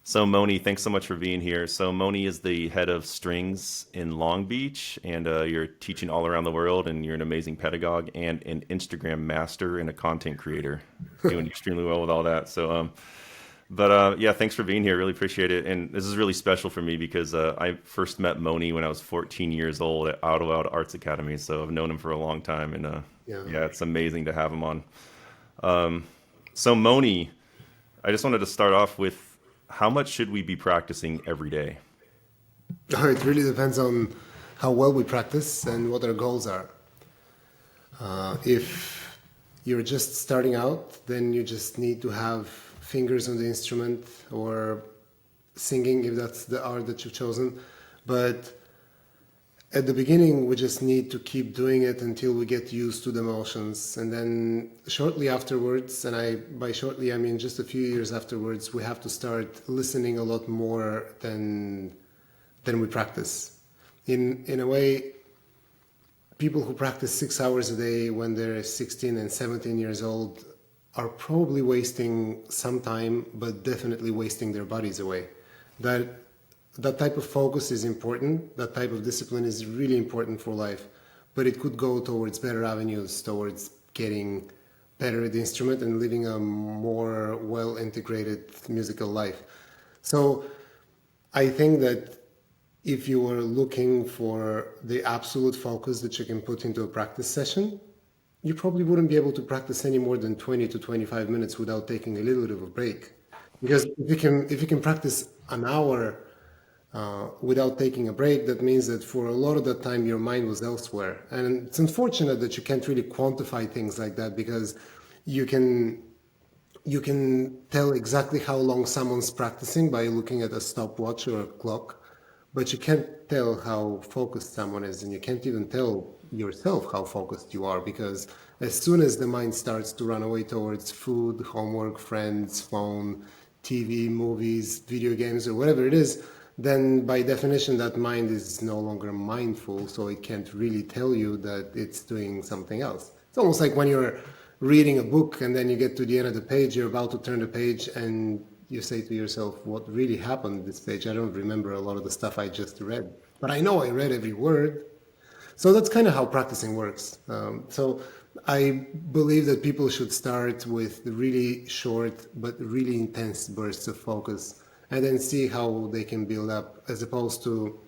So Moni, thanks so much for being here. So Moni is the head of strings in Long Beach, and you're teaching all around the world, and you're an amazing pedagogue and an Instagram master and a content creator, doing extremely well with all that. Yeah, thanks for being here. Really appreciate it. And this is really special for me because I first met Moni when I was 14 years old at Out Loud Arts Academy. So I've known him for a long time, and Yeah. yeah, it's amazing to have him on. So Moni, I just wanted to start off with how much should we be practicing every day? It really depends on how well we practice and what our goals are. If you're just starting out, then you just need to have fingers on the instrument or singing if that's the art that you've chosen. But at the beginning, we just need to keep doing it until we get used to the motions. And then shortly afterwards, and by shortly, I mean just a few years afterwards, we have to start listening a lot more than we practice. In a way, people who practice 6 hours a day when they're 16 and 17 years old are probably wasting some time, but definitely wasting their bodies away. That that type of focus is important. That type of discipline is really important for life, but it could go towards better avenues, towards getting better at the instrument and living a more well integrated musical life. So I think that if you are looking for the absolute focus that you can put into a practice session, you probably wouldn't be able to practice any more than 20 to 25 minutes without taking a little bit of a break. Because if you can practice an hour without taking a break, that means that for a lot of that time your mind was elsewhere. And it's unfortunate that you can't really quantify things like that because you can you can tell exactly how long someone's practicing by looking at a stopwatch or a clock, but you can't tell how focused someone is, and you can't even tell yourself how focused you are because as soon as the mind starts to run away towards food, homework, friends, phone, TV, movies, video games, or whatever it is, then by definition that mind is no longer mindful, so it can't really tell you that it's doing something else. It's almost like when you're reading a book and then you get to the end of the page, you're about to turn the page and you say to yourself, what really happened on this page? I don't remember a lot of the stuff I just read, but I know I read every word. So that's kind of how practicing works. So I believe that people should start with really short but really intense bursts of focus and then see how they can build up as opposed to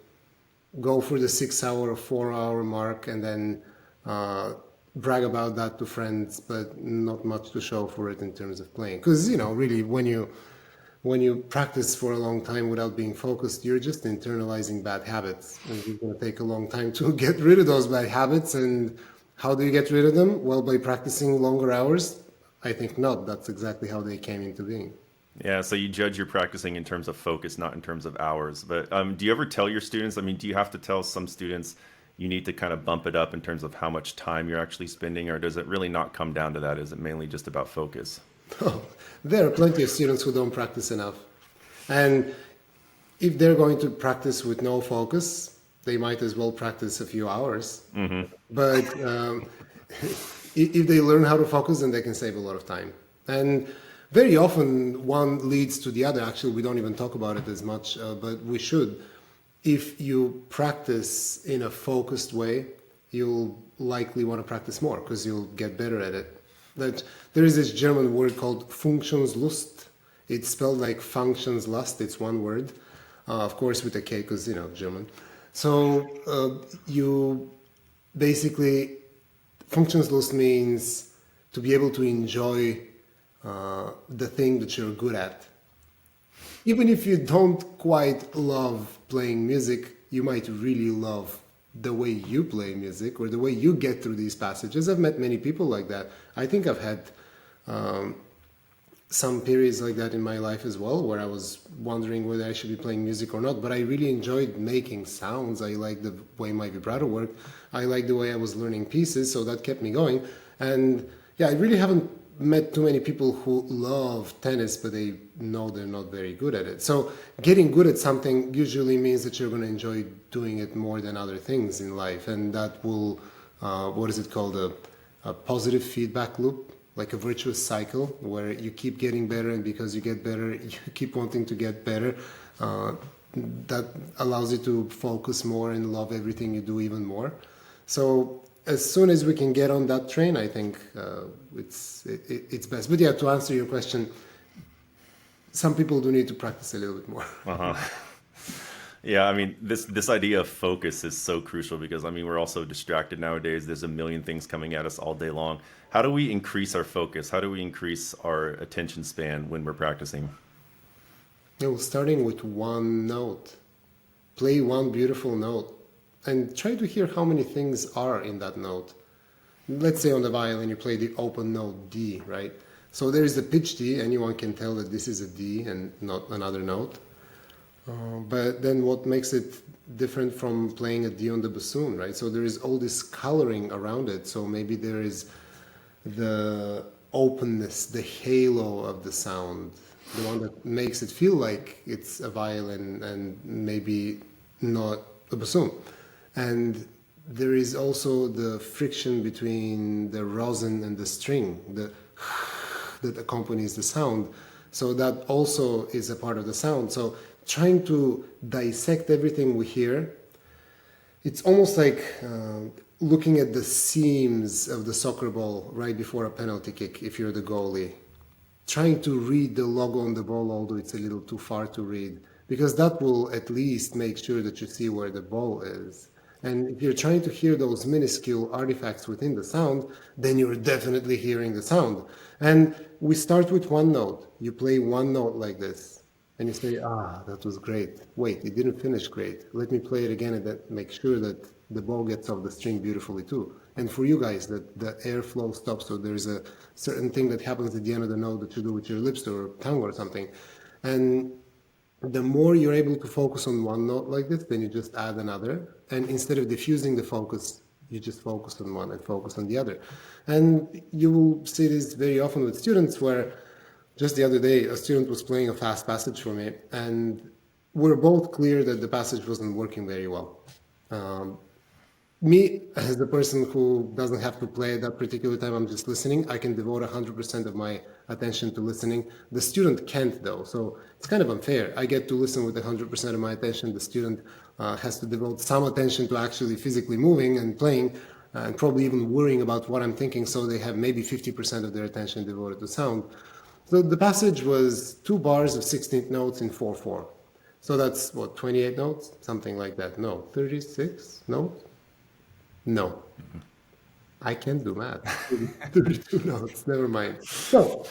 go for the 6 hour or 4 hour mark and then uh, brag about that to friends, but not much to show for it in terms of playing. Because really, when you practice for a long time without being focused, you're just internalizing bad habits, and it's going to take a long time to get rid of those bad habits. And how do you get rid of them? Well, by practicing longer hours. I think not. That's exactly how they came into being. Yeah, so you judge your practicing in terms of focus, not in terms of hours. But do you ever tell your students? I mean, do you have to tell some students you need to kind of bump it up in terms of how much time you're actually spending, or does it really not come down to that? Is it mainly just about focus? There are plenty of students who don't practice enough. And if they're going to practice with no focus, they might as well practice a few hours. But if they learn how to focus, then they can save a lot of time. And very often, one leads to the other. Actually, we don't even talk about it as much, but we should. If you practice in a focused way, you'll likely want to practice more because you'll get better at it. That there is this German word called Funktionslust. It's spelled like functions lust. It's one word, of course with a K because German. So you basically Funktionslust means to be able to enjoy the thing that you're good at. Even if you don't quite love playing music, you might really love the way you play music or the way you get through these passages. I've met many people like that. I think I've had some periods like that in my life as well, where I was wondering whether I should be playing music or not. But I really enjoyed making sounds. I liked the way my vibrato worked. I liked the way I was learning pieces, so that kept me going. And yeah, I really haven't met too many people who love tennis, but they know they're not very good at it. So getting good at something usually means that you're going to enjoy doing it more than other things in life, and that will, what is it called, a positive feedback loop. like a virtuous cycle where you keep getting better, and because you get better, you keep wanting to get better. That allows you to focus more and love everything you do even more. So as soon as we can get on that train, I think it's best. But yeah, to answer your question, some people do need to practice a little bit more. Uh-huh. Yeah, I mean, this idea of focus is so crucial because, I mean, we're all so distracted nowadays. There's a million things coming at us all day long. How do we increase our focus? How do we increase our attention span when we're practicing? Starting with one note, play one beautiful note, and try to hear how many things are in that note. Let's say on the violin you play the open note D, right? So there is a pitch D, anyone can tell that this is a D and not another note. But then what makes it different from playing a D on the bassoon, right? So there is all this coloring around it. So maybe there is the openness, the halo of the sound, the one that makes it feel like it's a violin and maybe not a bassoon. And there is also the friction between the rosin and the string, that accompanies the sound. So that also is a part of the sound. So trying to dissect everything we hear, it's almost like looking at the seams of the soccer ball right before a penalty kick if you're the goalie. Trying to read the logo on the ball, although it's a little too far to read, because that will at least make sure that you see where the ball is. And if you're trying to hear those minuscule artifacts within the sound, then you're definitely hearing the sound. And we start with one note. You play one note like this, and you say, that was great. Wait, it didn't finish great. Let me play it again and then make sure that the ball gets off the string beautifully too. And for you guys, that the airflow stops, so there's a certain thing that happens at the end of the note that you do with your lips or tongue or something. And the more you're able to focus on one note like this, then you just add another. And instead of diffusing the focus, you just focus on one and focus on the other. And you will see this very often with students where just the other day, a student was playing a fast passage for me, and we're both clear that the passage wasn't working very well. Me, as the person who doesn't have to play at that particular time, I'm just listening. I can devote 100% of my attention to listening. The student can't, though, so it's kind of unfair. I get to listen with 100% of my attention. The student has to devote some attention to actually physically moving and playing, and probably even worrying about what I'm thinking, so they have maybe 50% of their attention devoted to sound. So the passage was 2 bars of 16th notes in 4/4. So that's, what, 28 notes? Something like that. No, 36 notes? No. I can't do math. 32 notes, never mind. So,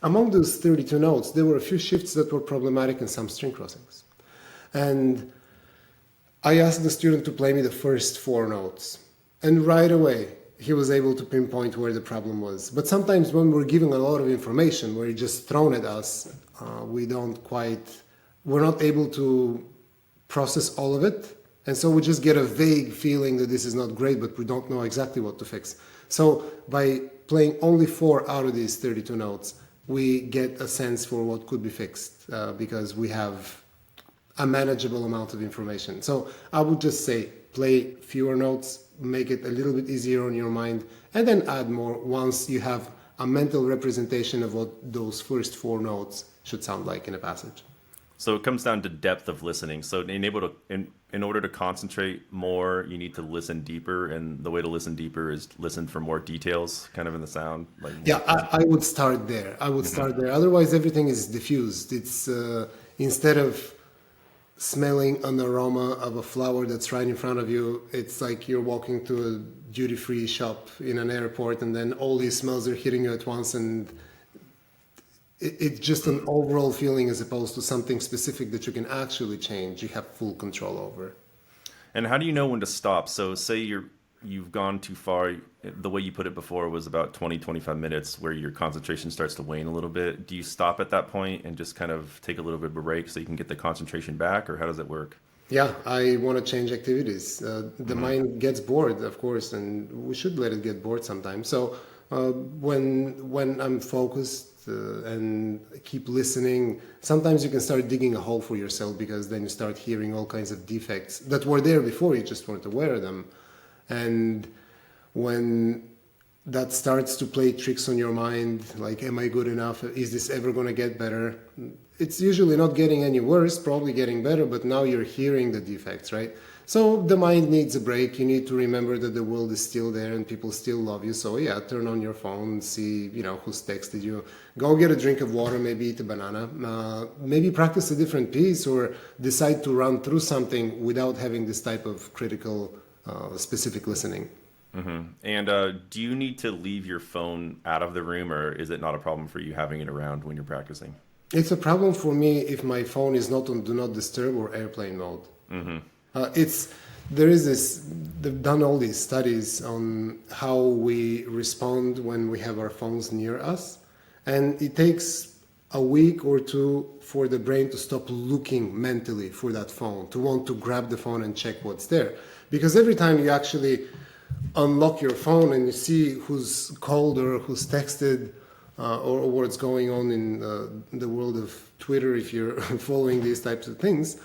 among those 32 notes, there were a few shifts that were problematic and some string crossings. And I asked the student to play me the first 4 notes. And right away, he was able to pinpoint where the problem was. But sometimes when we're giving a lot of information, where it's just thrown at us, we're not able to process all of it. And so we just get a vague feeling that this is not great, but we don't know exactly what to fix. So by playing only 4 out of these 32 notes, we get a sense for what could be fixed, because we have a manageable amount of information. So I would just say, play fewer notes, make it a little bit easier on your mind, and then add more once you have a mental representation of what those first 4 notes should sound like in a passage. So it comes down to depth of listening. So in order to concentrate more, you need to listen deeper, and the way to listen deeper is listen for more details, kind of in the sound. Yeah, I would start there. Otherwise, everything is diffused. It's instead of smelling an aroma of a flower that's right in front of you, it's like you're walking to a duty-free shop in an airport, and then all these smells are hitting you at once, and it's just an overall feeling as opposed to something specific that you can actually change. You have full control over. And how do you know when to stop? So say you've gone too far. The way you put it before was about 20, 25 minutes where your concentration starts to wane a little bit. Do you stop at that point and just kind of take a little bit of a break so you can get the concentration back, or how does it work? Yeah, I want to change activities. The mind gets bored, of course, and we should let it get bored sometimes. So when I'm focused and keep listening, sometimes you can start digging a hole for yourself, because then you start hearing all kinds of defects that were there before, you just weren't aware of them. And when that starts to play tricks on your mind, like, am I good enough? Is this ever going to get better? It's usually not getting any worse, probably getting better, but now you're hearing the defects, right? So the mind needs a break. You need to remember that the world is still there and people still love you. So yeah, turn on your phone and see, who's texted you. Go get a drink of water, maybe eat a banana, maybe practice a different piece, or decide to run through something without having this type of critical, specific listening. And do you need to leave your phone out of the room, or is it not a problem for you having it around when you're practicing? It's a problem for me if my phone is not on do not disturb or airplane mode. They've done all these studies on how we respond when we have our phones near us, and it takes a week or two for the brain to stop looking mentally for that phone, to want to grab the phone and check what's there. Because every time you actually unlock your phone and you see who's called or who's texted, or what's going on in the world of Twitter, if you're following these types of things,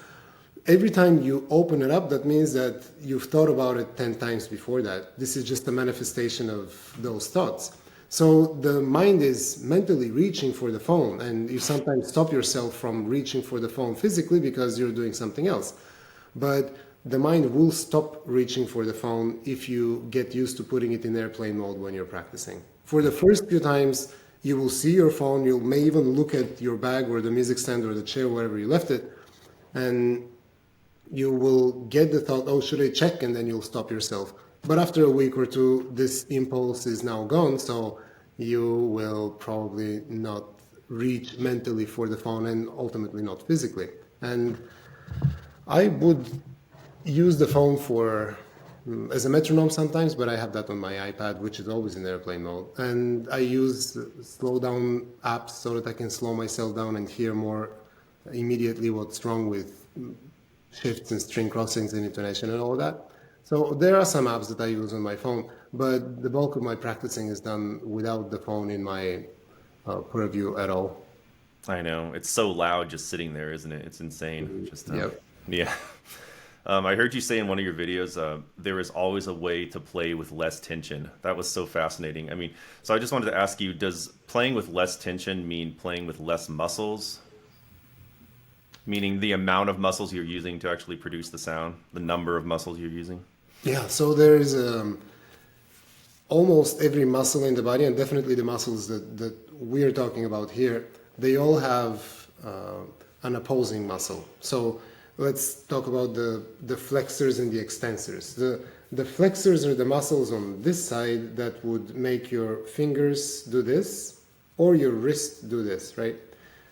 every time you open it up, that means that you've thought about it 10 times before that. This is just a manifestation of those thoughts. So the mind is mentally reaching for the phone, and you sometimes stop yourself from reaching for the phone physically because you're doing something else. But the mind will stop reaching for the phone if you get used to putting it in airplane mode when you're practicing. For the first few times, you will see your phone, you may even look at your bag or the music stand or the chair, wherever you left it, and you will get the thought, oh, should I check? And then you'll stop yourself. But after a week or two, this impulse is now gone, so you will probably not reach mentally for the phone and ultimately not physically. And I would use the phone as a metronome sometimes, but I have that on my iPad, which is always in airplane mode. And I use slow down apps so that I can slow myself down and hear more immediately what's wrong with shifts and string crossings and intonation and all that. So there are some apps that I use on my phone, but the bulk of my practicing is done without the phone in my purview at all. I know. It's so loud just sitting there, isn't it? It's insane. Just Yep. Yeah. I heard you say in one of your videos, there is always a way to play with less tension. That was so fascinating. I mean, so I just wanted to ask you, does playing with less tension mean playing with less muscles? Meaning the amount of muscles you're using to actually produce the sound, the number of muscles you're using? Yeah, so there's almost every muscle in the body, and definitely the muscles that we're talking about here, they all have an opposing muscle. So let's talk about the flexors and the extensors. The flexors are the muscles on this side that would make your fingers do this or your wrist do this, right?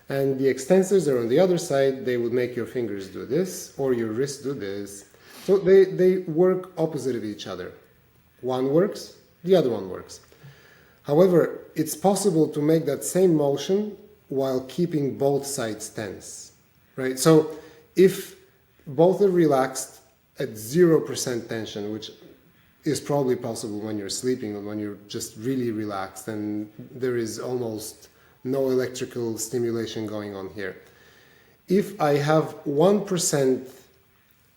And the extensors are on the other side. They would make your fingers do this or your wrist do this. So they work opposite of each other. One works, the other one works. However, it's possible to make that same motion while keeping both sides tense, right? So if both are relaxed at 0% tension, which is probably possible when you're sleeping or when you're just really relaxed and there is almost no electrical stimulation going on here. If I have 1%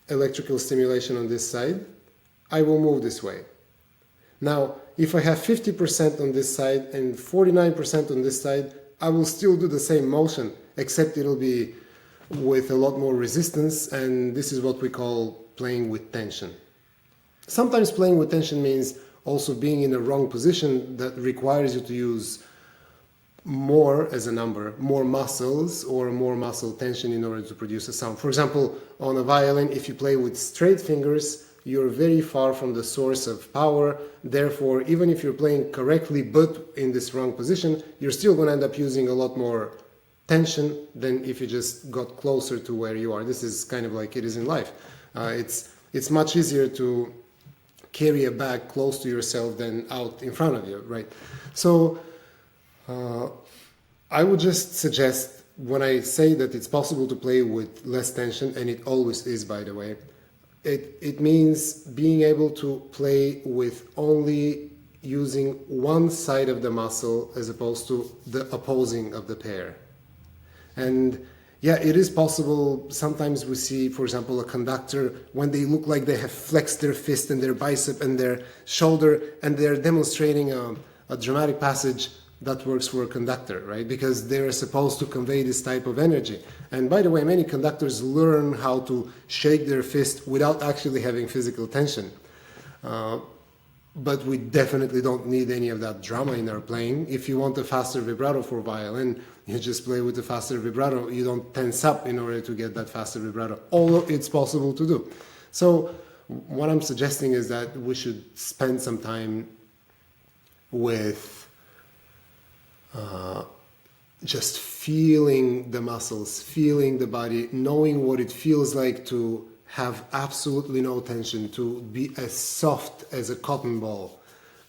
electrical stimulation on this side, I will move this way. Now, if I have 50% on this side and 49% on this side, I will still do the same motion, except it'll be with a lot more resistance, and this is what we call playing with tension. Sometimes playing with tension means also being in the wrong position that requires you to use more as a number, more muscles or more muscle tension in order to produce a sound. For example, on a violin, if you play with straight fingers, you're very far from the source of power. Therefore, even if you're playing correctly but in this wrong position, you're still going to end up using a lot more tension than if you just got closer to where you are. This is kind of like it is in life. It's much easier to carry a bag close to yourself than out in front of you, right? So I would just suggest, when I say that it's possible to play with less tension, and it always is, by the way, it means being able to play with only using one side of the muscle as opposed to the opposing of the pair. And Yeah, it is possible. Sometimes we see, for example, a conductor when they look like they have flexed their fist and their bicep and their shoulder, and they're demonstrating a dramatic passage that works for a conductor, right? Because they're supposed to convey this type of energy. And by the way, many conductors learn how to shake their fist without actually having physical tension. But we definitely don't need any of that drama in our playing. If you want a faster vibrato for violin, you just play with a faster vibrato. You don't tense up in order to get that faster vibrato, although it's possible to do. So what I'm suggesting is that we should spend some time with just feeling the muscles, feeling the body, knowing what it feels like to have absolutely no tension, to be as soft as a cotton ball.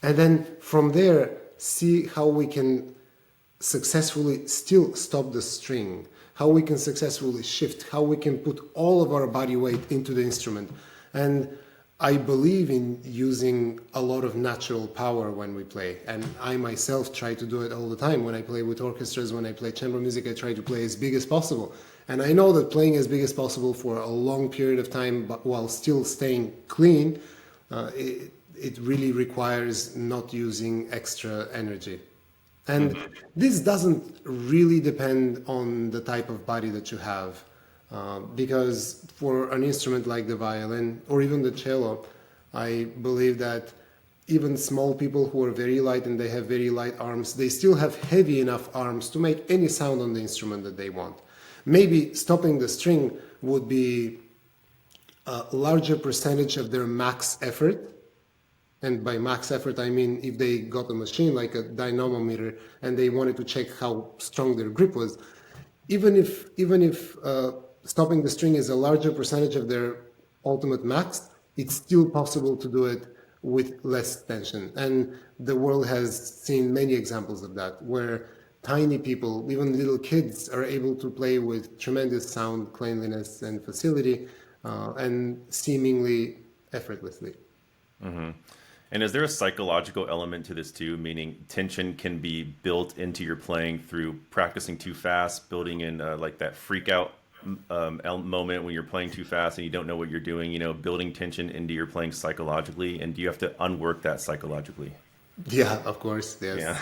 And then from there, see how we can successfully still stop the string, how we can successfully shift, how we can put all of our body weight into the instrument. And I believe in using a lot of natural power when we play. And I myself try to do it all the time. When I play with orchestras, when I play chamber music, I try to play as big as possible. And I know that playing as big as possible for a long period of time, but while still staying clean, it really requires not using extra energy. And this doesn't really depend on the type of body that you have. Because for an instrument like the violin or even the cello, I believe that even small people who are very light and they have very light arms, they still have heavy enough arms to make any sound on the instrument that they want. Maybe stopping the string would be a larger percentage of their max effort. And by max effort, I mean if they got a machine like a dynamometer and they wanted to check how strong their grip was, even if stopping the string is a larger percentage of their ultimate max, it's still possible to do it with less tension. And the world has seen many examples of that, where tiny people, even little kids, are able to play with tremendous sound, cleanliness, and facility, and seemingly effortlessly. And is there a psychological element to this too? Meaning tension can be built into your playing through practicing too fast, building in like that freak out moment when you're playing too fast and you don't know what you're doing, building tension into your playing psychologically. And do you have to unwork that psychologically? Yeah, of course. Yes. Yeah.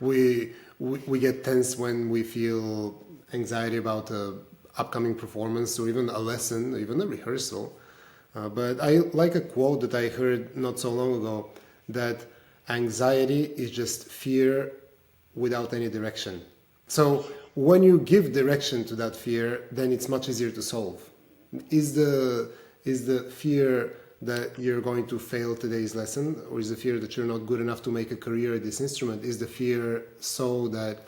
We get tense when we feel anxiety about a upcoming performance or even a lesson, even a rehearsal. But I like a quote that I heard not so long ago, that anxiety is just fear without any direction. So when you give direction to that fear, then it's much easier to solve. Is the fear that you're going to fail today's lesson, or is the fear that you're not good enough to make a career at this instrument? Is the fear so that,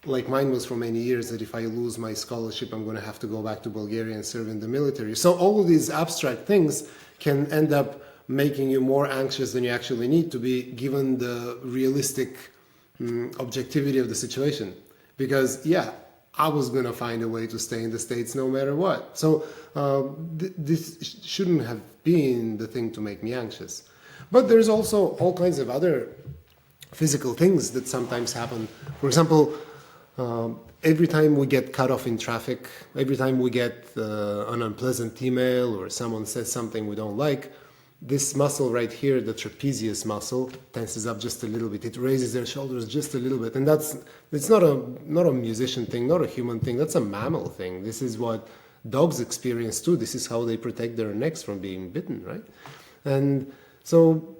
like mine was for many years, that if I lose my scholarship, I'm going to have to go back to Bulgaria and serve in the military? So all of these abstract things can end up making you more anxious than you actually need to be, given the realistic objectivity of the situation. Because, yeah, I was going to find a way to stay in the States no matter what. So this shouldn't have been the thing to make me anxious. But there's also all kinds of other physical things that sometimes happen. For example, every time we get cut off in traffic, every time we get an unpleasant email or someone says something we don't like, this muscle right here, the trapezius muscle, tenses up just a little bit. It raises their shoulders just a little bit. And it's not a musician thing, not a human thing. That's a mammal thing. This is what dogs experience too. This is how they protect their necks from being bitten, right? And so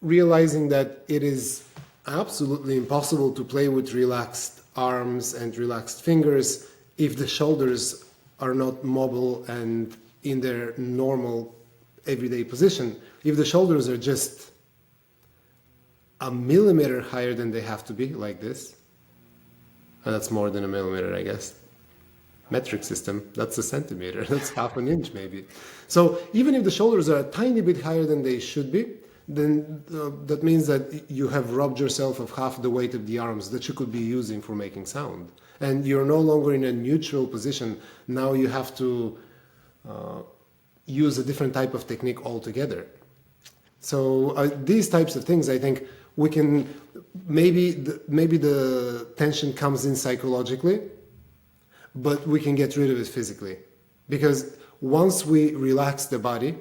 realizing that it is absolutely impossible to play with relaxed arms and relaxed fingers if the shoulders are not mobile and in their normal everyday position. If the shoulders are just a millimeter higher than they have to be, like this, and that's more than a millimeter, I guess. Metric system, that's a centimeter, that's half an inch maybe. So even if the shoulders are a tiny bit higher than they should be, then that means that you have robbed yourself of half the weight of the arms that you could be using for making sound. And you're no longer in a neutral position. Now you have to use a different type of technique altogether. So these types of things, I think we can, maybe the tension comes in psychologically, but we can get rid of it physically. Because once we relax the body,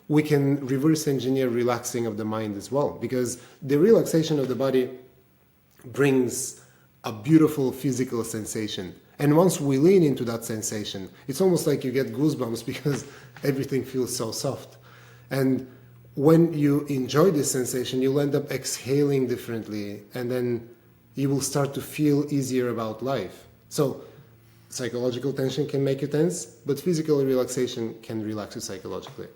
we can reverse engineer relaxing of the mind as well. Because the relaxation of the body brings a beautiful physical sensation. And once we lean into that sensation, it's almost like you get goosebumps because everything feels so soft. And when you enjoy this sensation, you'll end up exhaling differently, and then you will start to feel easier about life. So psychological tension can make you tense, but physical relaxation can relax you psychologically.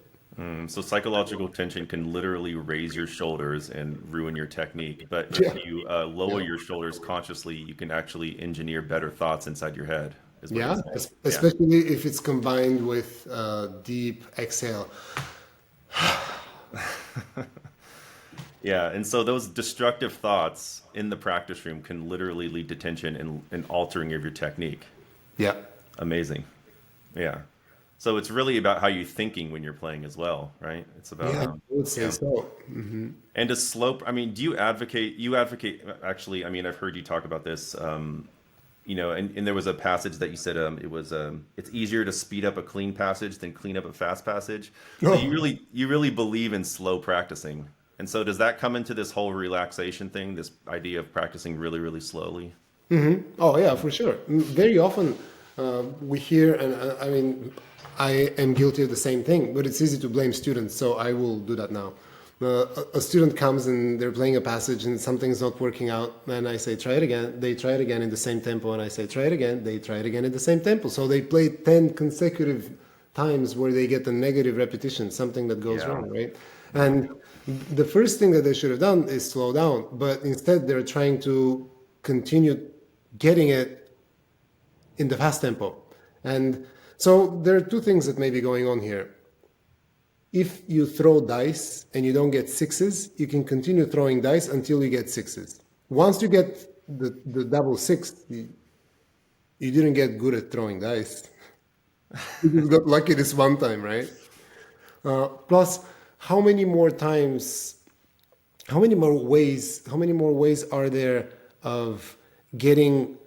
So psychological tension can literally raise your shoulders and ruin your technique. But Yeah. if you lower your shoulders consciously, you can actually engineer better thoughts inside your head, is what you're Yeah, saying. Yeah. especially if it's combined with deep exhale. Yeah. And so those destructive thoughts in the practice room can literally lead to tension and altering of your technique. Yeah. Amazing. Yeah. So it's really about how you're thinking when you're playing as well, right? It's about Yeah, I would say yeah. so. And to slope, I mean, do you advocate, actually, I mean, I've heard you talk about this, and there was a passage that you said it's easier to speed up a clean passage than clean up a fast passage. So Oh. you really believe in slow practicing. And so does that come into this whole relaxation thing, this idea of practicing really, really slowly? Oh, yeah, for sure. Very often we hear, and I mean, I am guilty of the same thing, but it's easy to blame students, so I will do that now. A student comes and they're playing a passage and something's not working out, and I say, try it again. They try it again in the same tempo, and I say, try it again. They try it again in the same tempo. So they play 10 consecutive times where they get a negative repetition, something that goes Yeah. wrong, right? And the first thing that they should have done is slow down, but instead they're trying to continue getting it in the fast tempo. And so there are two things that may be going on here. If you throw dice and you don't get sixes, you can continue throwing dice until you get sixes. Once you get the double six, you didn't get good at throwing dice. You just got lucky this one time, right? Plus, how many more times, how many more ways are there of getting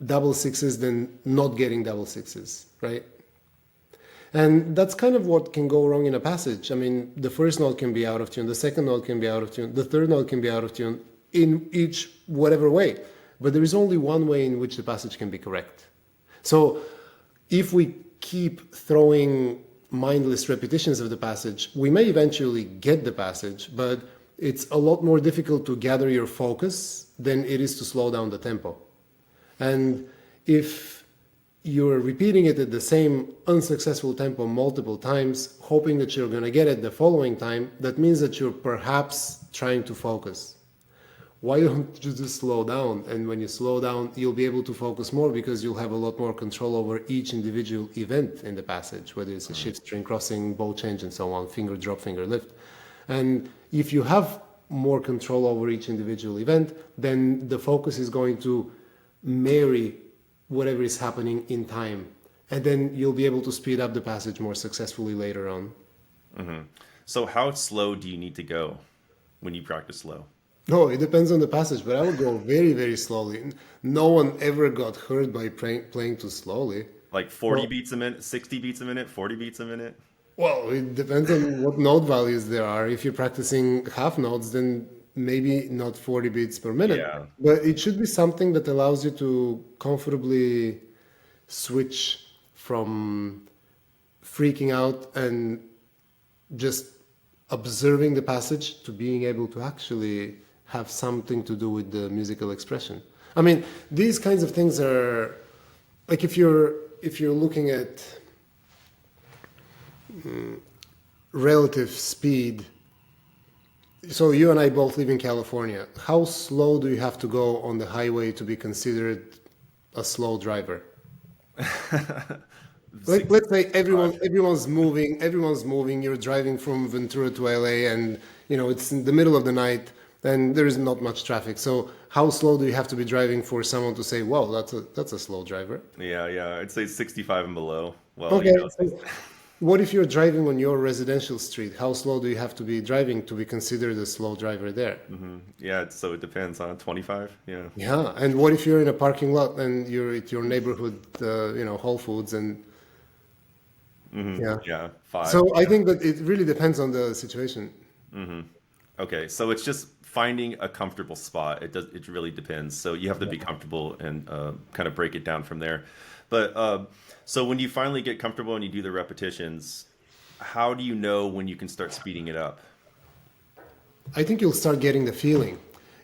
double sixes than not getting double sixes, right? And that's kind of what can go wrong in a passage. I mean, the first note can be out of tune, the second note can be out of tune, the third note can be out of tune in each whatever way. But there is only one way in which the passage can be correct. So if we keep throwing mindless repetitions of the passage, we may eventually get the passage, but it's a lot more difficult to gather your focus than it is to slow down the tempo. And if you're repeating it at the same unsuccessful tempo multiple times, hoping that you're going to get it the following time, that means that you're perhaps trying to focus. Why don't you just slow down? And when you slow down, you'll be able to focus more because you'll have a lot more control over each individual event in the passage, whether it's a shift, string crossing, bow change, and so on, finger drop, finger lift. And if you have more control over each individual event, then the focus is going to marry whatever is happening in time. And then you'll be able to speed up the passage more successfully later on. So how slow do you need to go when you practice slow? No, it depends on the passage, but I would go very, very slowly. No one ever got hurt by playing too slowly. Like 40 beats a minute, 60 beats a minute, 40 beats a minute? Well, it depends on what note values there are. If you're practicing half notes, then maybe not 40 beats per minute. Yeah. But it should be something that allows you to comfortably switch from freaking out and just observing the passage to being able to actually have something to do with the musical expression. I mean, these kinds of things are like if you're looking at relative speed. So you and I both live in California. How slow do you have to go on the highway to be considered a slow driver? Like, let's say everyone's moving. You're driving from Ventura to LA, and it's in the middle of the night, and there is not much traffic. So how slow do you have to be driving for someone to say, "Whoa, that's a slow driver"? Yeah, I'd say 65 and below. Well, Okay. What if you're driving on your residential street? How slow do you have to be driving to be considered a slow driver there? Yeah, so it depends on 25. Yeah. Yeah, and what if you're in a parking lot and you're at your neighborhood, Whole Foods, and yeah. Yeah, 5. So I think that it really depends on the situation. Okay, so it's just finding a comfortable spot. It really depends. So you have to be comfortable and kind of break it down from there. But so when you finally get comfortable and you do the repetitions, how do you know when you can start speeding it up? I think you'll start getting the feeling.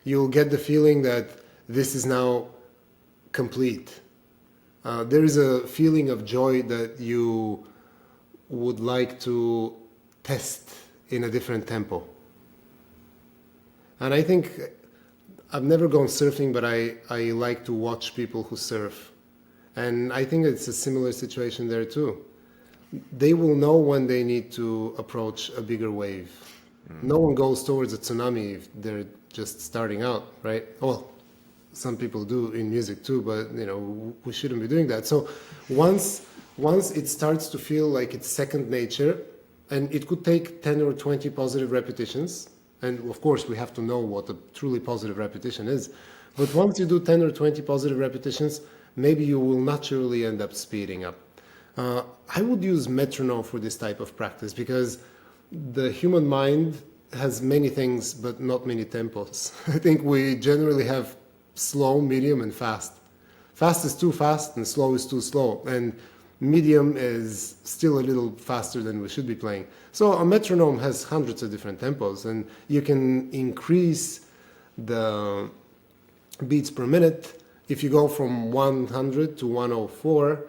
You'll get the feeling that this is now complete. There is a feeling of joy that you would like to test in a different tempo. And I think I've never gone surfing, but I like to watch people who surf. And I think it's a similar situation there too. They will know when they need to approach a bigger wave. No one goes towards a tsunami if they're just starting out, right? Well, some people do in music too, but we shouldn't be doing that. So once it starts to feel like it's second nature, and it could take 10 or 20 positive repetitions, and of course we have to know what a truly positive repetition is. But once you do 10 or 20 positive repetitions, maybe you will naturally end up speeding up. I would use metronome for this type of practice because the human mind has many things, but not many tempos. I think we generally have slow, medium, and fast. Fast is too fast, and slow is too slow. And medium is still a little faster than we should be playing. So a metronome has hundreds of different tempos, and you can increase the beats per minute. If you go from 100 to 104,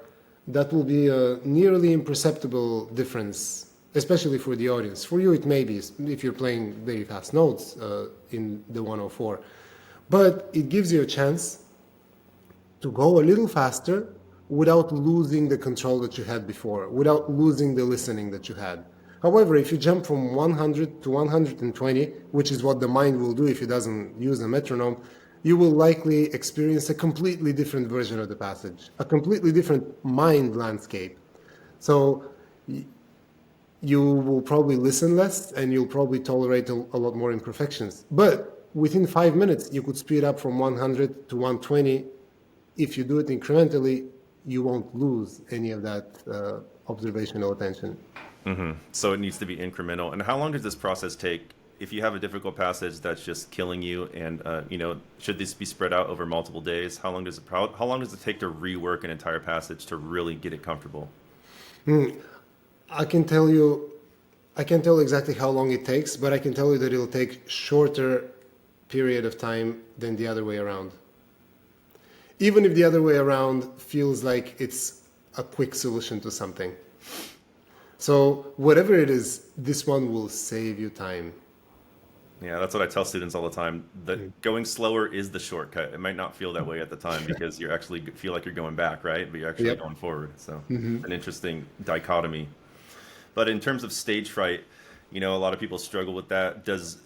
that will be a nearly imperceptible difference, especially for the audience. For you, it may be if you're playing very fast notes in the 104. But it gives you a chance to go a little faster without losing the control that you had before, without losing the listening that you had. However, if you jump from 100 to 120, which is what the mind will do if it doesn't use a metronome, you will likely experience a completely different version of the passage, a completely different mind landscape. So you will probably listen less and you'll probably tolerate a lot more imperfections. But within 5 minutes, you could speed up from 100 to 120. If you do it incrementally, you won't lose any of that observational attention. So it needs to be incremental. And how long does this process take? If you have a difficult passage that's just killing you, and should this be spread out over multiple days? How long does it take to rework an entire passage to really get it comfortable? I can't tell exactly how long it takes, but I can tell you that it'll take shorter period of time than the other way around. Even if the other way around feels like it's a quick solution to something. So whatever it is, this one will save you time. Yeah, that's what I tell students all the time. That going slower is the shortcut. It might not feel that way at the time because you actually feel like you're going back, right? But you're actually going forward. So an interesting dichotomy. But in terms of stage fright, a lot of people struggle with that. Does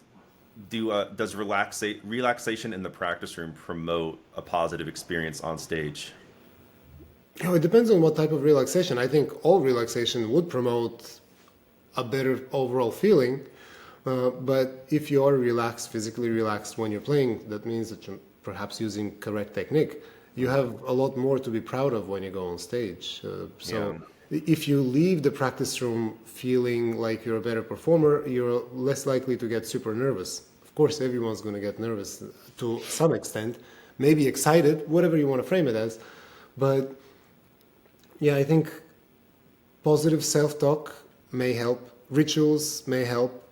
relaxation in the practice room promote a positive experience on stage? It depends on what type of relaxation. I think all relaxation would promote a better overall feeling. But if you are relaxed, physically relaxed when you're playing, that means that you're perhaps using correct technique. You have a lot more to be proud of when you go on stage. If you leave the practice room feeling like you're a better performer, you're less likely to get super nervous. Of course, everyone's going to get nervous to some extent, maybe excited, whatever you want to frame it as. But yeah, I think positive self-talk may help. Rituals may help.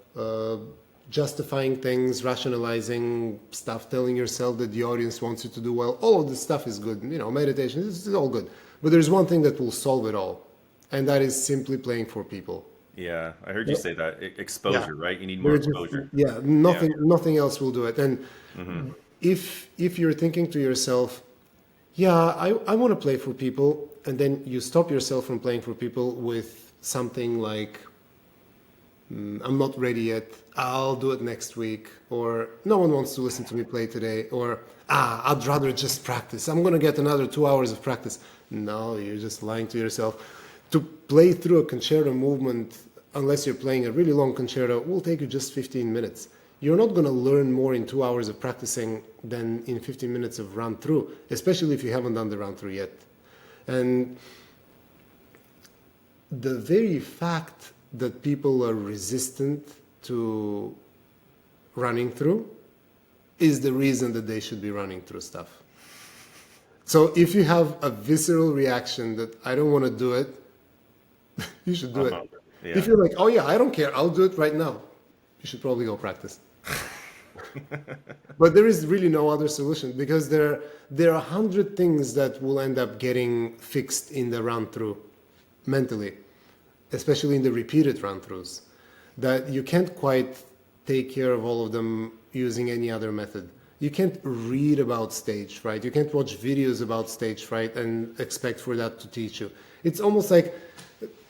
Justifying things, rationalizing stuff, telling yourself that the audience wants you to do well. All of this stuff is good. Meditation, this is all good. But there's one thing that will solve it all, and that is simply playing for people. Yeah, I heard you say that. Exposure, right? You need more exposure. Nothing else will do it. And if you're thinking to yourself, I want to play for people, and then you stop yourself from playing for people with something like, I'm not ready yet, I'll do it next week, or no one wants to listen to me play today, or I'd rather just practice, I'm going to get another 2 hours of practice. No, you're just lying to yourself. To play through a concerto movement, unless you're playing a really long concerto, will take you just 15 minutes. You're not going to learn more in 2 hours of practicing than in 15 minutes of run through, especially if you haven't done the run through yet. And the very fact that people are resistant to running through is the reason that they should be running through stuff. So if you have a visceral reaction that I don't want to do it, you should do it. Yeah. If you're like, oh yeah, I don't care, I'll do it right now, you should probably go practice. But there is really no other solution, because there are 100 things that will end up getting fixed in the run through mentally, especially in the repeated run throughs, that you can't quite take care of all of them using any other method. You can't read about stage fright. You can't watch videos about stage fright and expect for that to teach you. It's almost like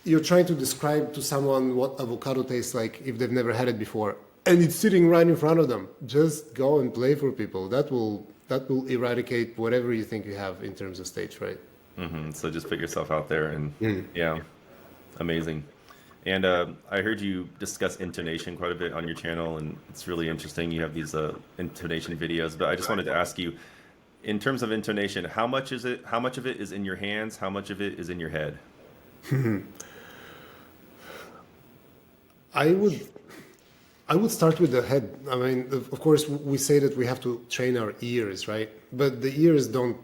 you're trying to describe to someone what avocado tastes like if they've never had it before, and it's sitting right in front of them. Just go and play for people. That will eradicate whatever you think you have in terms of stage fright. So just put yourself out there, and yeah, amazing. And I heard you discuss intonation quite a bit on your channel, and it's really interesting. You have these intonation videos, but I just wanted to ask you, in terms of intonation, how much is it? How much of it is in your hands? How much of it is in your head? I would start with the head. I mean, of course, we say that we have to train our ears, right? But the ears don't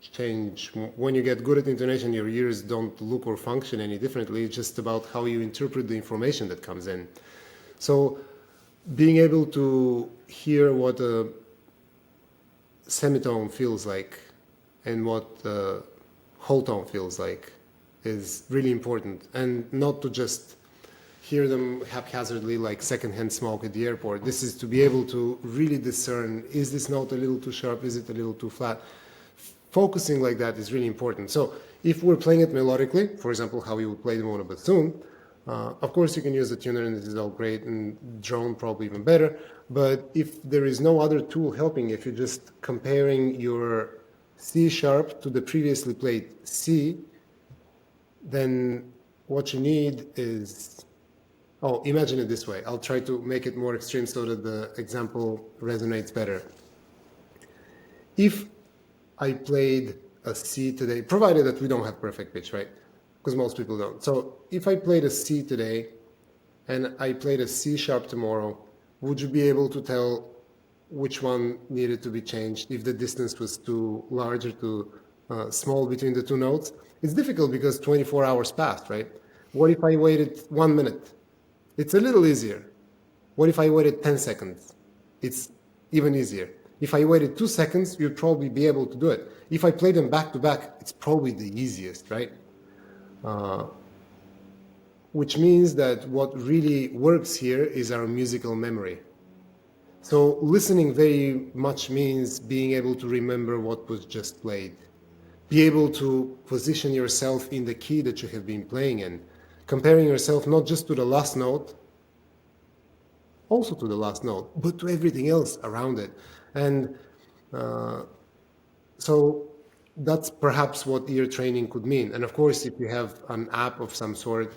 change. When you get good at intonation, your ears don't look or function any differently. It's just about how you interpret the information that comes in. So being able to hear what a semitone feels like and what a whole tone feels like is really important, and not to just hear them haphazardly like secondhand smoke at the airport. This is to be able to really discern, is this note a little too sharp, is it a little too flat? Focusing like that is really important. So if we're playing it melodically, for example, how you would play them on a bassoon, of course you can use a tuner and this is all great, and drone probably even better. But if there is no other tool helping, if you're just comparing your C sharp to the previously played C, then what you need is, imagine it this way. I'll try to make it more extreme so that the example resonates better. If I played a C today, provided that we don't have perfect pitch, right? Because most people don't. So if I played a C today and I played a C sharp tomorrow, would you be able to tell which one needed to be changed if the distance was too large or too small between the two notes? It's difficult because 24 hours passed, right? What if I waited 1 minute? It's a little easier. What if I waited 10 seconds? It's even easier. If I waited 2 seconds, you'd probably be able to do it. If I play them back to back, it's probably the easiest, right? Which means that what really works here is our musical memory. So listening very much means being able to remember what was just played. Be able to position yourself in the key that you have been playing in. Comparing yourself not just to the last note, also to the last note, but to everything else around it. And so that's perhaps what ear training could mean. And of course, if you have an app of some sort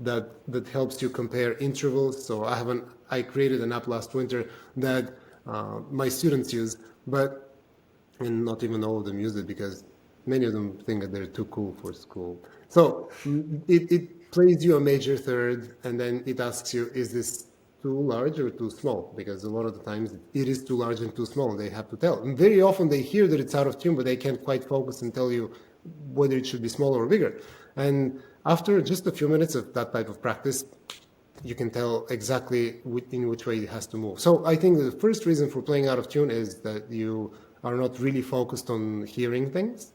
that helps you compare intervals. So I created an app last winter that my students use, and not even all of them use it because many of them think that they're too cool for school. So it plays you a major third, and then it asks you, is this too large or too small? Because a lot of the times it is too large and too small, and they have to tell. And very often they hear that it's out of tune, but they can't quite focus and tell you whether it should be smaller or bigger. And after just a few minutes of that type of practice, you can tell exactly in which way it has to move. So I think the first reason for playing out of tune is that you are not really focused on hearing things.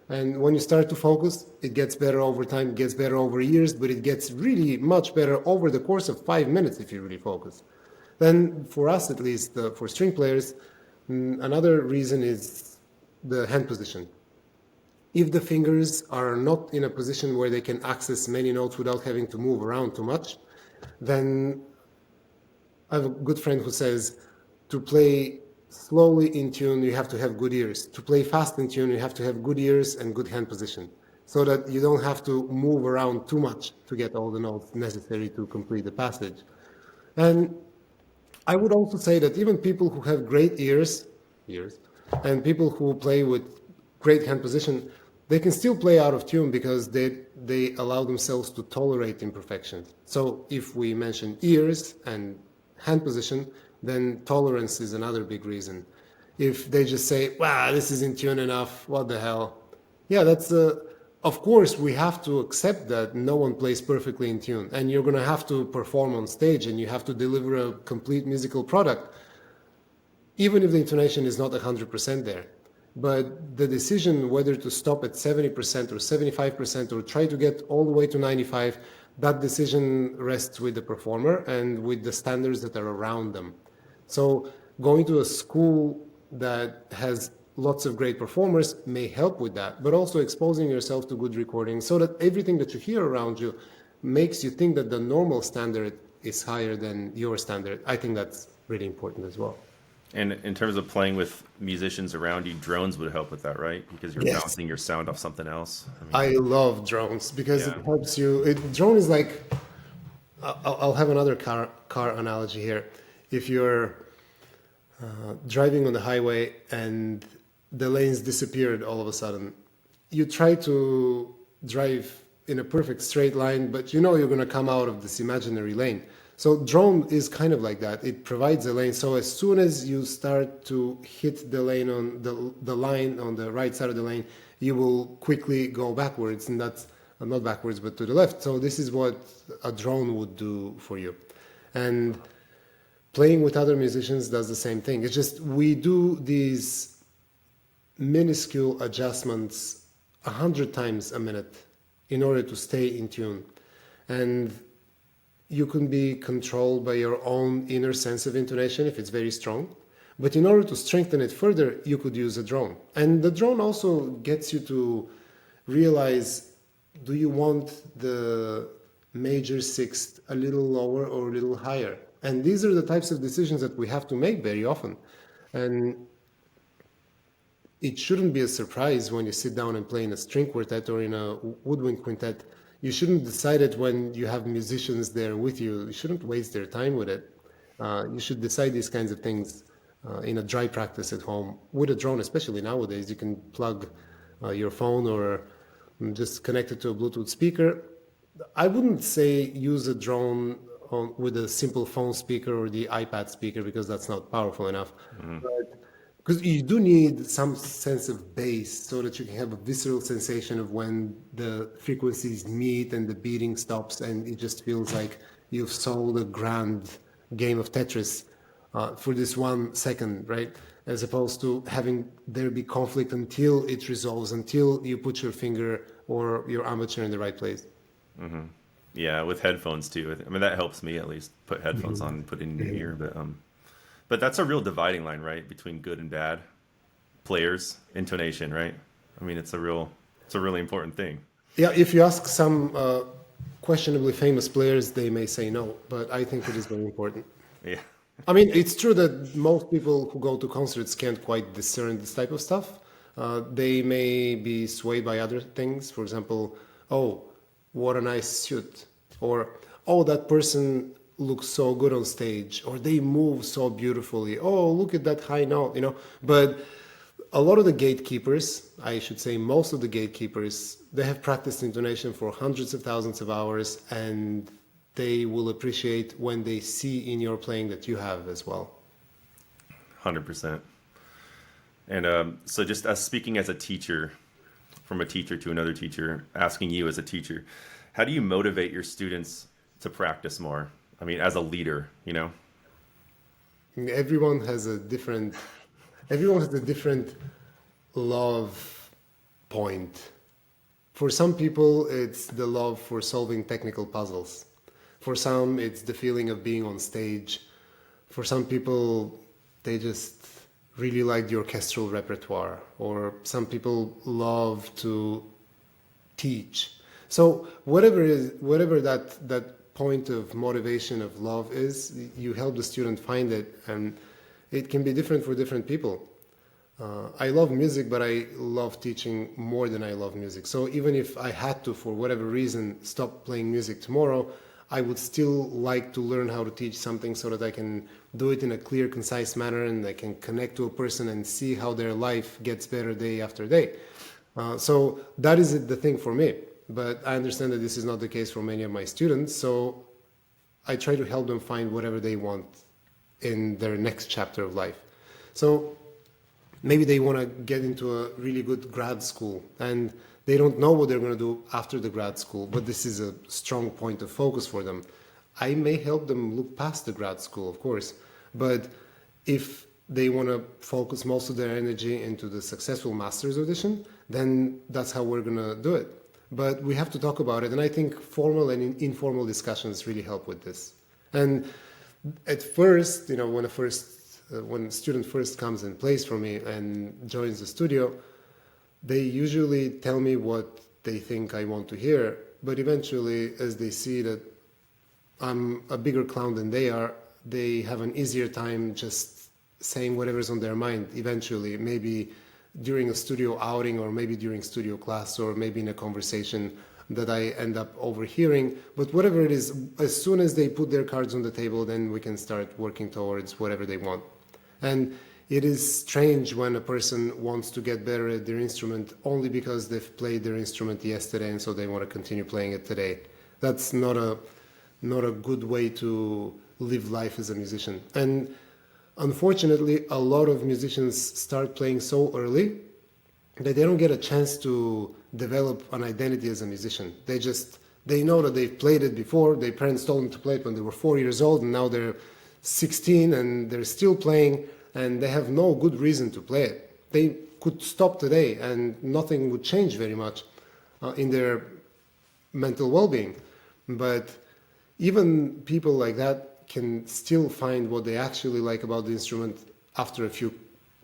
And when you start to focus, it gets better over time, it gets better over years, but it gets really much better over the course of 5 minutes if you really focus. Then for us, at least, for string players, another reason is the hand position. If the fingers are not in a position where they can access many notes without having to move around too much, then I have a good friend who says to play slowly in tune, you have to have good ears. To play fast in tune, you have to have good ears and good hand position. so that you don't have to move around too much to get all the notes necessary to complete the passage. And I would also say that even people who have great ears, and people who play with great hand position, they can still play out of tune because they allow themselves to tolerate imperfections. So if we mention ears and hand position, then tolerance is another big reason. If they just say, wow, this is in tune enough, what the hell? Yeah, of course, we have to accept that no one plays perfectly in tune, and you're going to have to perform on stage and you have to deliver a complete musical product, even if the intonation is not 100% there. But the decision whether to stop at 70% or 75% or try to get all the way to 95, that decision rests with the performer and with the standards that are around them. So going to a school that has lots of great performers may help with that, but also exposing yourself to good recordings so that everything that you hear around you makes you think that the normal standard is higher than your standard. I think that's really important as well. And in terms of playing with musicians around you, drones would help with that, right? Because you're Yes. bouncing your sound off something else. I love drones because Yeah. it helps you. Drone is like, I'll have another car analogy here. If you're driving on the highway and the lanes disappeared all of a sudden, you try to drive in a perfect straight line, but you know you're going to come out of this imaginary lane. So drone is kind of like that. It provides a lane. So as soon as you start to hit the lane on the line on the right side of the lane, you will quickly go backwards, and that's not backwards, but to the left. So this is what a drone would do for you. And playing with other musicians does the same thing. It's just we do these minuscule adjustments 100 times a minute in order to stay in tune. And you can be controlled by your own inner sense of intonation if it's very strong. But in order to strengthen it further, you could use a drone. And the drone also gets you to realize, do you want the major sixth a little lower or a little higher? And these are the types of decisions that we have to make very often. And it shouldn't be a surprise when you sit down and play in a string quartet or in a woodwind quintet. You shouldn't decide it when you have musicians there with you. You shouldn't waste their time with it. You should decide these kinds of things in a dry practice at home. With a drone, especially nowadays, you can plug your phone or just connect it to a Bluetooth speaker. I wouldn't say use a drone with a simple phone speaker or the iPad speaker because that's not powerful enough. Because you do need some sense of bass so that you can have a visceral sensation of when the frequencies meet and the beating stops, and it just feels like you've solved a grand game of Tetris for this 1 second, right? As opposed to having there be conflict until it resolves, until you put your finger or your armature in the right place. Yeah, with headphones too. I mean, that helps me at least. Put headphones on and put it in your ear, but that's a real dividing line, right, between good and bad players, intonation, right? I mean, it's a really important thing. Yeah, if you ask some questionably famous players, they may say no, but I think it is very important. Yeah. I mean, it's true that most people who go to concerts can't quite discern this type of stuff. They may be swayed by other things. For example, oh, what a nice suit. Or, oh, that person looks so good on stage. Or they move so beautifully. Oh, look at that high note, you know. But a lot of the gatekeepers, I should say most of the gatekeepers, they have practiced intonation for hundreds of thousands of hours, and they will appreciate when they see in your playing that you have as well. 100%. And so just as speaking as a teacher, from a teacher to another teacher, asking you as a teacher, how do you motivate your students to practice more? I mean, as a leader, you know? Everyone has a different love point. For some people, it's the love for solving technical puzzles. For some, it's the feeling of being on stage. For some people, they just really like the orchestral repertoire. Or some people love to teach. So whatever that point of motivation of love is, you help the student find it, and it can be different for different people. I love music, but I love teaching more than I love music. So even if I had to, for whatever reason, stop playing music tomorrow, I would still like to learn how to teach something so that I can do it in a clear, concise manner and I can connect to a person and see how their life gets better day after day. So that is the thing for me. But I understand that this is not the case for many of my students. So I try to help them find whatever they want in their next chapter of life. So maybe they want to get into a really good grad school and they don't know what they're going to do after the grad school, but this is a strong point of focus for them. I may help them look past the grad school, of course, but if they want to focus most of their energy into the successful master's audition, then that's how we're going to do it. But we have to talk about it, and I think formal and informal discussions really help with this. And at first, when a student first comes and plays for me and joins the studio, they usually tell me what they think I want to hear. But eventually, as they see that I'm a bigger clown than they are, they have an easier time just saying whatever's on their mind. Eventually, maybe during a studio outing or maybe during studio class or maybe in a conversation that I end up overhearing. But whatever it is, as soon as they put their cards on the table, then we can start working towards whatever they want. And it is strange when a person wants to get better at their instrument only because they've played their instrument yesterday and so they want to continue playing it today. That's not a good way to live life as a musician. And unfortunately, a lot of musicians start playing so early that they don't get a chance to develop an identity as a musician. They know that they've played it before. Their parents told them to play it when they were 4 years old, and now they're 16 and they're still playing, and they have no good reason to play it. They could stop today and nothing would change very much in their mental well-being. But even people like that can still find what they actually like about the instrument after a few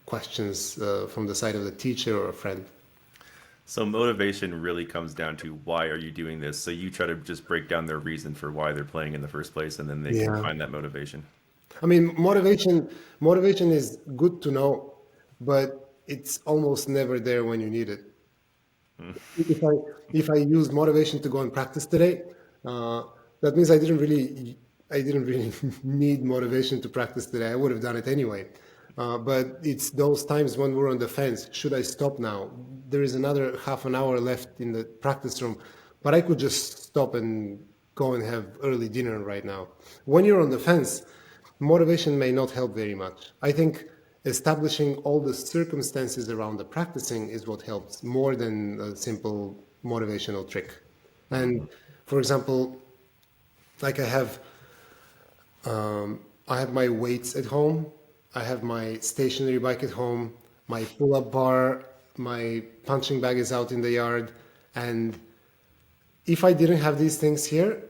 questions from the side of the teacher or a friend. So motivation really comes down to why are you doing this? So you try to just break down their reason for why they're playing in the first place, and then they can Yeah. find that motivation. I mean, motivation is good to know, but it's almost never there when you need it. If I used motivation to go and practice today, uh, that means I didn't really need motivation to practice today. I would have done it anyway. But it's those times when we're on the fence. Should I stop now? There is another half an hour left in the practice room, but I could just stop and go and have early dinner right now. When you're on the fence, motivation may not help very much. I think establishing all the circumstances around the practicing is what helps more than a simple motivational trick. And for example, like I have my weights at home. I have my stationary bike at home. My pull-up bar, my punching bag is out in the yard. And if I didn't have these things here,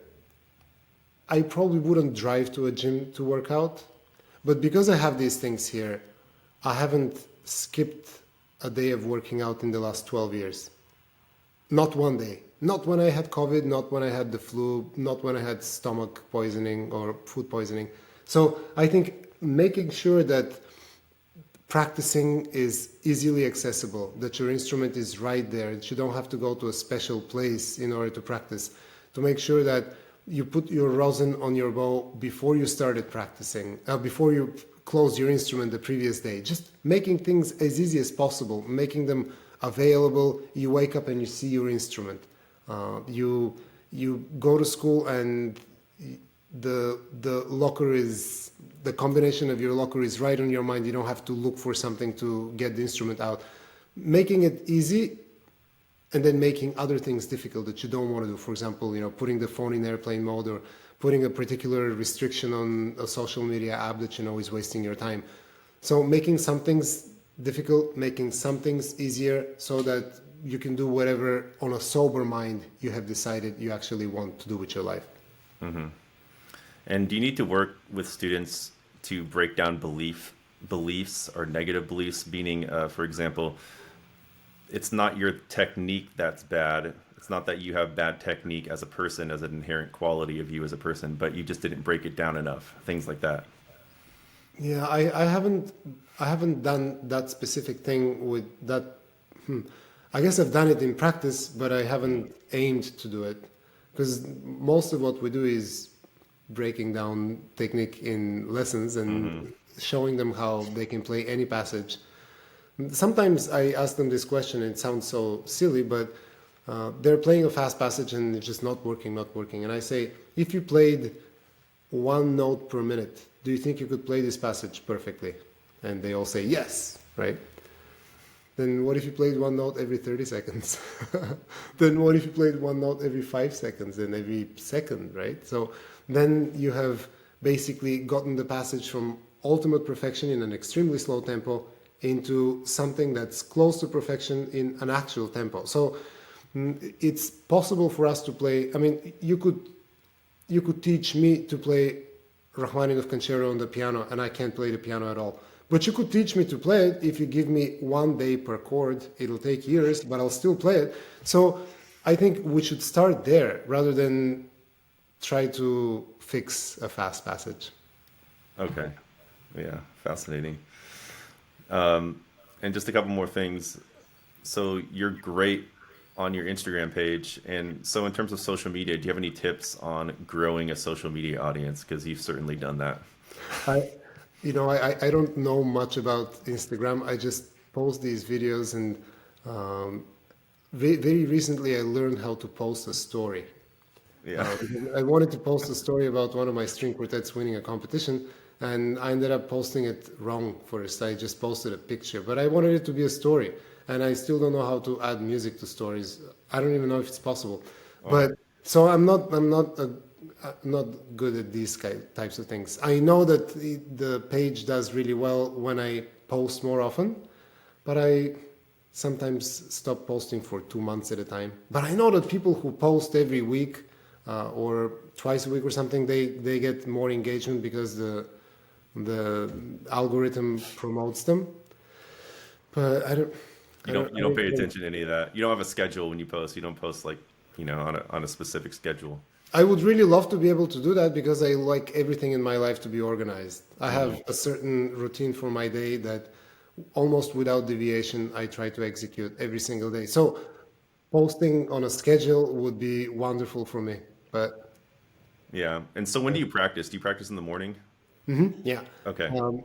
I probably wouldn't drive to a gym to work out. But because I have these things here, I haven't skipped a day of working out in the last 12 years. Not one day. Not when I had COVID, not when I had the flu, not when I had stomach poisoning or food poisoning. So I think making sure that practicing is easily accessible, that your instrument is right there, that you don't have to go to a special place in order to practice, to make sure that you put your rosin on your bow before you started practicing, before you closed your instrument the previous day. Just making things as easy as possible, making them available. You wake up and you see your instrument. You go to school and the locker is, the combination of your locker is right on your mind. You don't have to look for something to get the instrument out. Making it easy and then making other things difficult that you don't want to do. For example, putting the phone in airplane mode or putting a particular restriction on a social media app that you know is wasting your time. So making some things difficult, making some things easier so that you can do whatever on a sober mind you have decided you actually want to do with your life. And do you need to work with students to break down beliefs or negative beliefs? Meaning, for example, it's not your technique that's bad. It's not that you have bad technique as a person, as an inherent quality of you as a person, but you just didn't break it down enough. Things like that. Yeah, I haven't done that specific thing with that. Hmm. I guess I've done it in practice, but I haven't aimed to do it because most of what we do is breaking down technique in lessons Mm-hmm. and showing them how they can play any passage. Sometimes I ask them this question, and it sounds so silly, but they're playing a fast passage and it's just not working, not working. And I say, if you played one note per minute, do you think you could play this passage perfectly? And they all say yes, right? Then what if you played one note every 30 seconds? Then what if you played one note every 5 seconds and every second, right? So then you have basically gotten the passage from ultimate perfection in an extremely slow tempo into something that's close to perfection in an actual tempo. So it's possible for us to play. I mean, you could teach me to play Rachmaninoff concerto on the piano, and I can't play the piano at all. But you could teach me to play it if you give me 1 day per chord. It'll take years, but I'll still play it. So I think we should start there rather than try to fix a fast passage. Okay. Yeah, fascinating. And just a couple more things. So you're great on your Instagram page. And so in terms of social media, do you have any tips on growing a social media audience? Because you've certainly done that. I, I don't know much about Instagram. I just post these videos, and um, very recently I learned how to post a story. Yeah. I wanted to post a story about one of my string quartets winning a competition, and I ended up posting it wrong first. I just posted a picture, but I wanted it to be a story, and I still don't know how to add music to stories. I don't even know if it's possible, Oh, but so I'm not good at these types of things. I know that the page does really well when I post more often, but I sometimes stop posting for 2 months at a time. But I know that people who post every week or twice a week or something, they get more engagement because the algorithm promotes them. But you don't pay attention to any of that. You don't have a schedule when you post. You don't post like, on a specific schedule. I would really love to be able to do that because I like everything in my life to be organized. I have a certain routine for my day that almost without deviation I try to execute every single day. So posting on a schedule would be wonderful for me. But Yeah. And so when do you practice? Do you practice in the morning? yeah, Okay. um,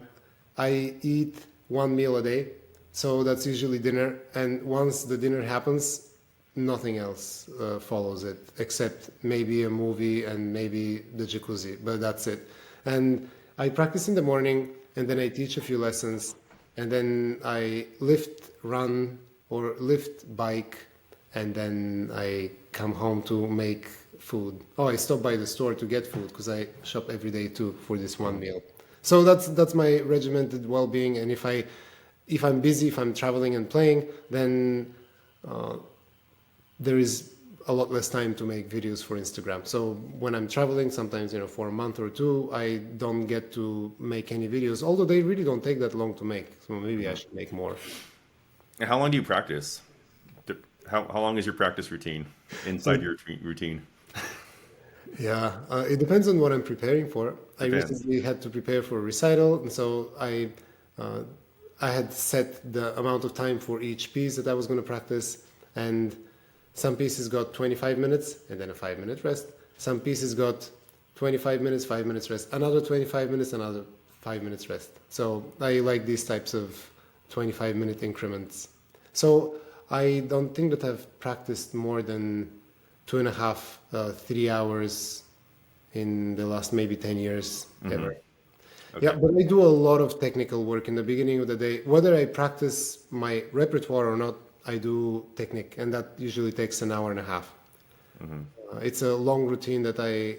I eat one meal a day, so that's usually dinner. And once the dinner happens, nothing else follows it except maybe a movie and maybe the jacuzzi, but that's it. And I practice in the morning, and then I teach a few lessons, and then I lift, run, or lift, bike, and then I come home to make food. Oh, I stop by the store to get food because I shop every day too for this one meal. So that's my regimented well-being. And if I'm busy, if I'm traveling and playing, then there is a lot less time to make videos for Instagram. So when I'm traveling, sometimes for a month or two, I don't get to make any videos. Although they really don't take that long to make. So maybe I should make more. And how long do you practice? How long is your practice routine inside your routine? Yeah, it depends on what I'm preparing for. I Depends. recently had to prepare for a recital, and so uh, I had set the amount of time for each piece that I was going to practice, and some pieces got 25 minutes and then a 5 minute rest. Some pieces got 25 minutes, 5 minutes rest, another 25 minutes, another 5 minutes rest. So I like these types of 25-minute increments. So I don't think that I've practiced more than 2.5, 3 hours in the last maybe 10 years ever. Yeah, Okay. but I do a lot of technical work in the beginning of the day. Whether I practice my repertoire or not, I do technique, and that usually takes an hour and a half. It's a long routine that I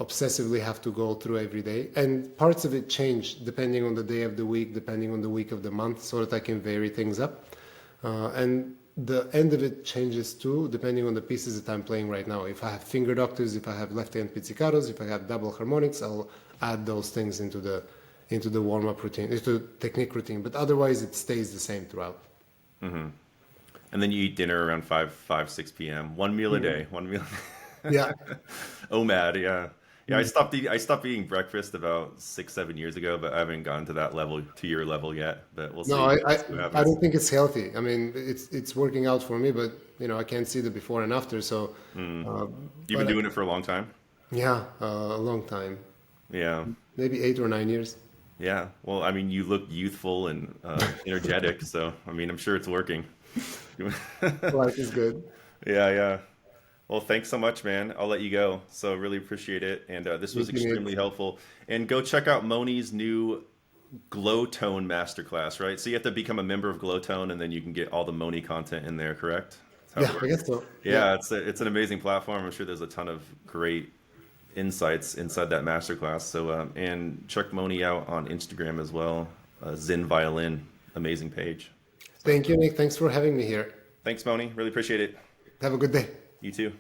obsessively have to go through every day, and parts of it change depending on the day of the week, depending on the week of the month, so that I can vary things up. And the end of it changes too, depending on the pieces that I'm playing right now. If I have fingered octaves, if I have left-hand pizzicatos, if I have double harmonics, I'll add those things into the warm-up routine, into the technique routine. But otherwise, it stays the same throughout. And then you eat dinner around 6 p.m. One meal a day. One meal. Yeah. OMAD, yeah. Yeah, I stopped eating breakfast about 6, 7 years ago, but I haven't gotten to that level, to your level yet. But we'll No, see. We'll see what I happens. don't think it's healthy. I mean, it's working out for me, but I can't see the before and after. So, uh, You've been but doing it for a long time. yeah, a long time, Yeah, maybe 8 or 9 years. yeah. Well, I mean, you look youthful and energetic, so I mean, I'm sure it's working. Life is good. Yeah, yeah. Well, thanks so much, man. I'll let you go. So really appreciate it, and this was Thank you, extremely Nate. helpful. And go check out Moni's new Glow Tone Masterclass, right? So you have to become a member of Glow Tone, and then you can get all the Moni content in there, correct? That's how it Yeah, I works. guess so. Yeah. Yeah, it's an amazing platform. I'm sure there's a ton of great insights inside that masterclass. So and check Moni out on Instagram as well. Zen Violin, amazing page. So Thank you, Nick. Thanks for having me here. thanks, Moni. Really appreciate it. Have a good day. You too.